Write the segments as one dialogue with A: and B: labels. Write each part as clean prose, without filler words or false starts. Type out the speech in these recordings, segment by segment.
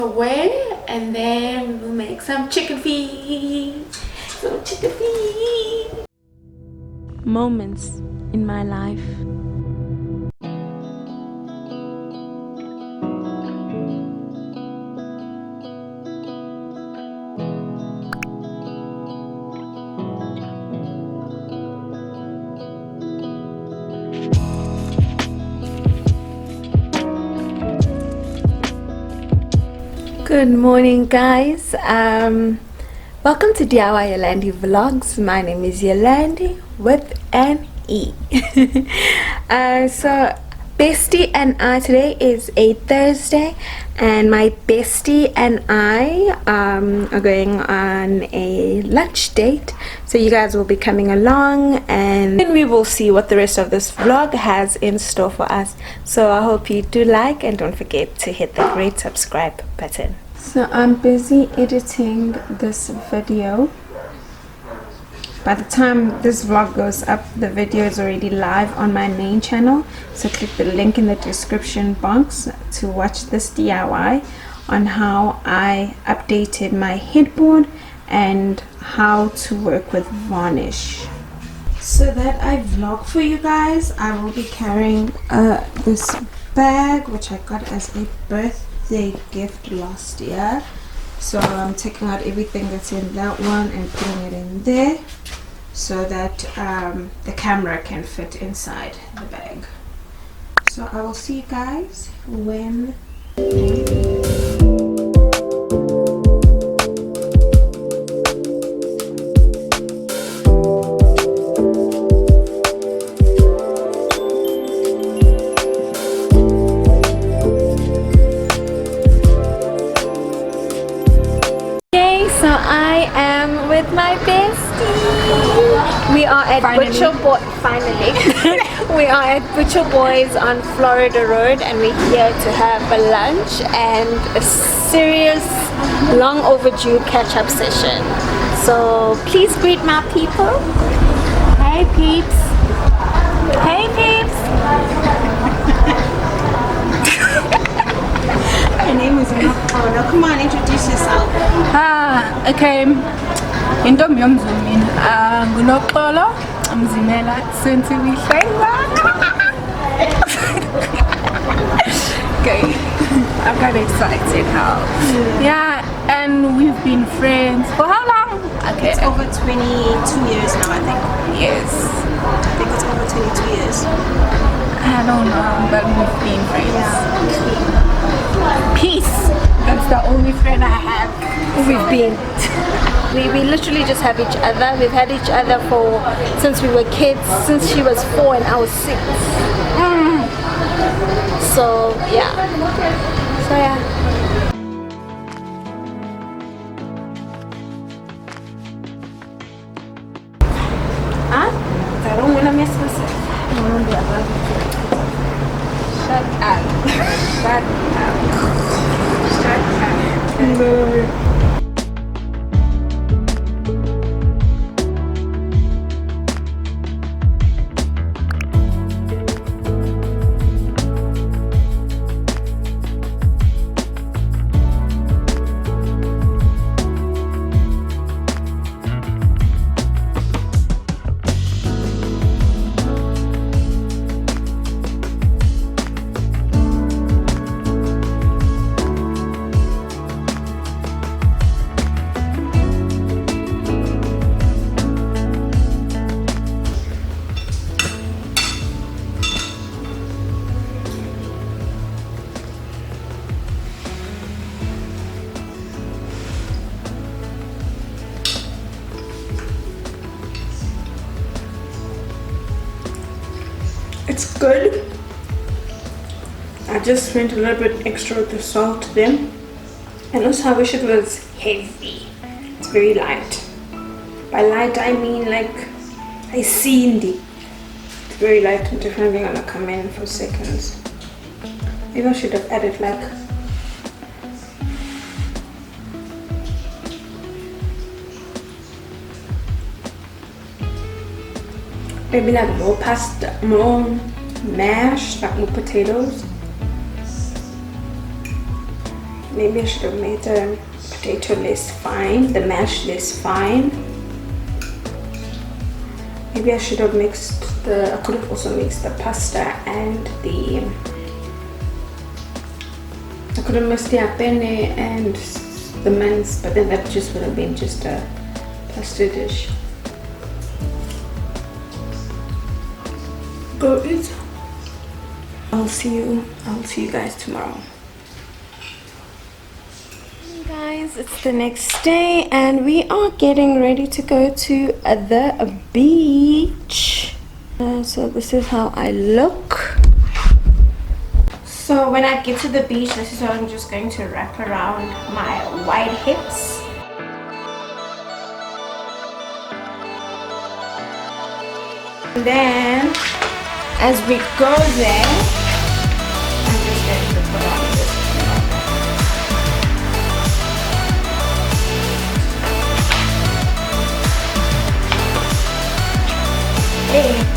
A: away, and then we'll make some chicken feet. Some chicken feet. Moments in my life. Good morning, guys. Welcome to DIYYolande vlogs. My name is Yolande with an E. So Bestie and I, today is a Thursday, and my bestie and I are going on a lunch date, so you guys will be coming along, and then we will see what the rest of this vlog has in store for us. So I hope you do like, and don't forget to hit the great subscribe button. So I'm busy editing this video. By the time this vlog goes up, the video is already live on my main channel, so click the link in the description box to watch this DIY on how I updated my headboard and how to work with Varnish. So that I vlog for you guys, I will be carrying this bag which I got as a birthday gift last year. So I'm taking out everything that's in that one and putting it in there, so that the camera can fit inside the bag. So I will see you guys when I am with my bestie. We are at Butcher Boy. Finally, we are at Butcher Boys on Florida Road, and we're here to have a lunch and a serious, long overdue catch-up session. So please greet my people. Hey peeps. Hey peeps.
B: My name is Now come on, introduce yourself.
C: Okay. Intombi yomzumi. Ngunoxolo, Mzimela, Sentiwihlengwa. Okay. I'm kind of excited now. Yeah, and we've been friends for how long? Okay.
B: It's over 22 years now, I think.
C: Yes.
B: I think it's over 22 years.
C: I don't know, but we've been friends.
B: Yeah.
C: Peace. That's the only friend I have.
A: We've been. We literally just have each other. We've had each other since we were kids, since she was 4 and I was 6. So yeah. So yeah.
B: I don't want to miss myself.
C: Shut up. Shut up. Shut up.
A: It's good. I just went a little bit extra with the salt then, and also I wish it was heavy. It's very light. By light I mean like I seen it. It's very light and definitely gonna come in for seconds. Maybe I should have added like more pasta, more mash, like more potatoes. Maybe I should have made the potato less fine, the mash less fine. Maybe I should have mixed I could have also mixed the pasta and I could have mixed the penne and the mince, but then that just would have been just a pasta dish. Go eat. I'll see you guys tomorrow. Guys, it's the next day and we are getting ready to go to the beach. So this is how I look. So when I get to the beach, this is how I'm just going to wrap around my wide hips. And then as we go there, I'm just going to put on this. Hey.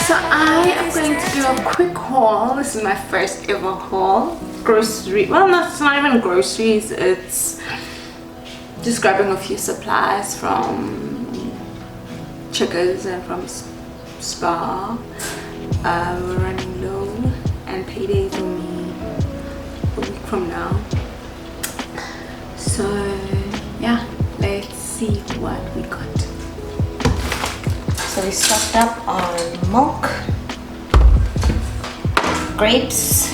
A: So I am going to do a quick haul. This is my first ever haul. Grocery, well, no, it's not even groceries. It's just grabbing a few supplies from Checkers and from Spar. We're running low and payday will be a week from now. So yeah, let's see what we got. So we stocked up on milk, grapes.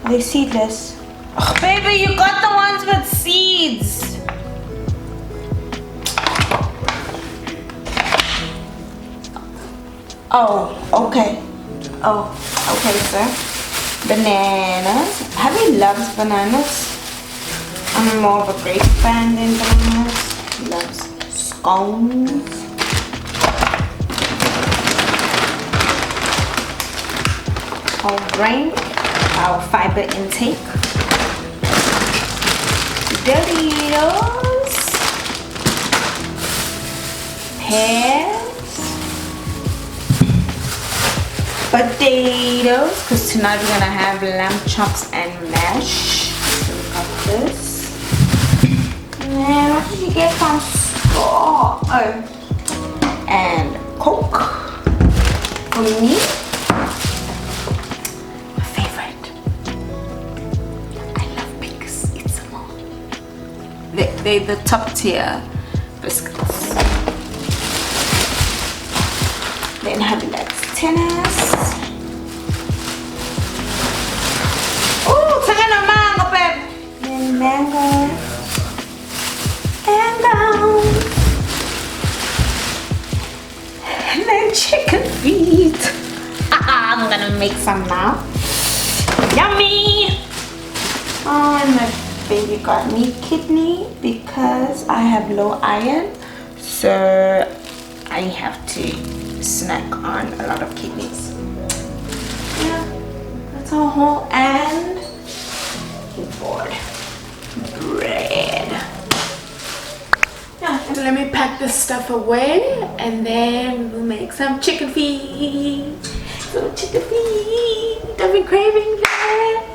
A: Are they seedless? Oh, baby, you got the ones with seeds. Oh, okay. Oh, okay, sir. Bananas. Harry loves bananas. I'm more of a grape fan than bananas. He loves scones. Whole grain, our fiber intake. Doritos. Pears. Potatoes, because tonight we're gonna have lamb chops and mash. So we got this. And what did you get from store? Oh, and Coke for me. My favorite. I love pigs. Eat some more. They're the top tier biscuits. Then have that tennis. Oh, taking a mango, babe. Then mango. And then chicken feet. I'm gonna make some now. Yummy! Oh, and my baby got me kidney because I have low iron, so I have to snack on a lot of kidneys. Yeah, that's our whole and headboard bread.
C: So let me pack this stuff away and then we'll make some chicken feet. So chicken feet. I've been craving that.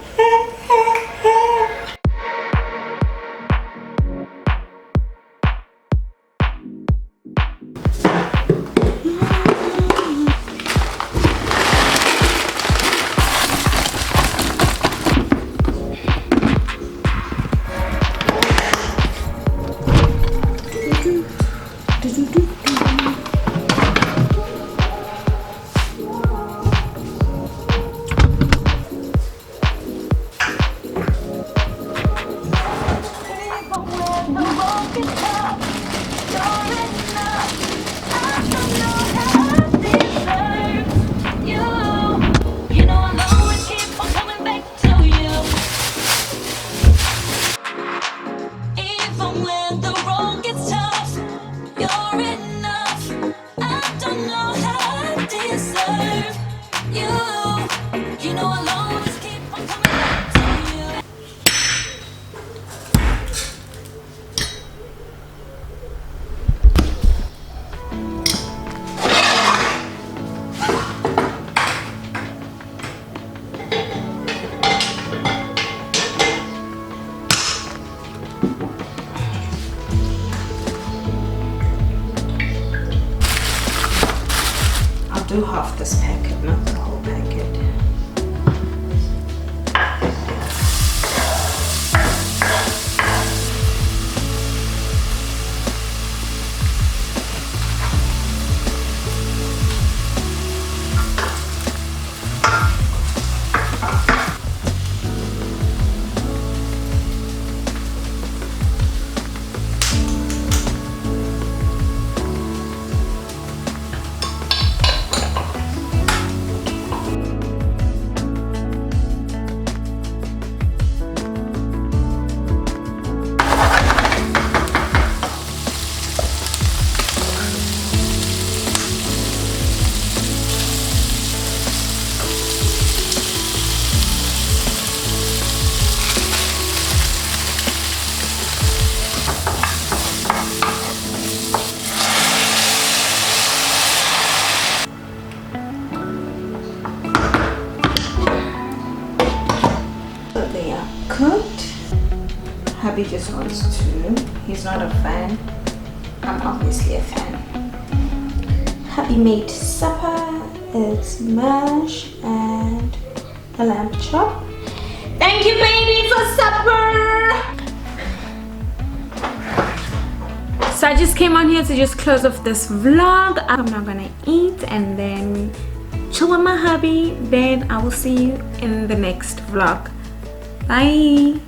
B: Do half this packet, not the whole packet. Cooked. Hubby just wants to. He's not a fan. I'm obviously a fan. Hubby made supper. It's mash and a lamb chop. Thank you, baby, for supper.
C: So I just came on here to just close off this vlog. I'm not gonna eat and then chill with my hubby. Then I will see you in the next vlog. Bye.